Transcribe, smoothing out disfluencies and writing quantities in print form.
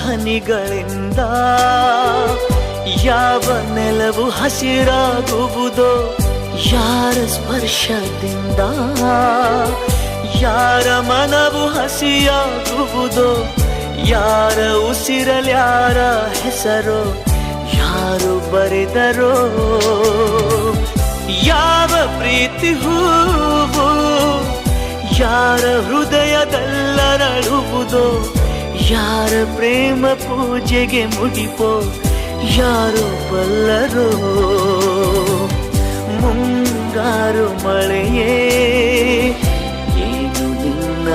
ಹನಿಗಳಿಂದ ಯಾವ ನೆಲವು ಹಸಿರಾಗುವುದೋ, ಯಾರ ಸ್ಪರ್ಶದಿಂದ ಯಾರ ಮನವು ಹಸಿಯಾಗುವುದೋ, ಯಾರ ಉಸಿರಲ್ಯಾರ ಹೆಸರೋ ಯಾರು ಬರೆದರೋ, ಯಾವ ಪ್ರೀತಿ ಹೂವು ಯಾರ ಹೃದಯದಲ್ಲರಳುವುದೋ, ಯಾರ ಪ್ರೇಮ ಪೂಜೆಗೆ ಮುಡಿಪೋ ಯಾರು ಬಲ್ಲರೋ. ಮುಂಗಾರು ಮಳೆಯೇ ಏನು ನಿನ್ನ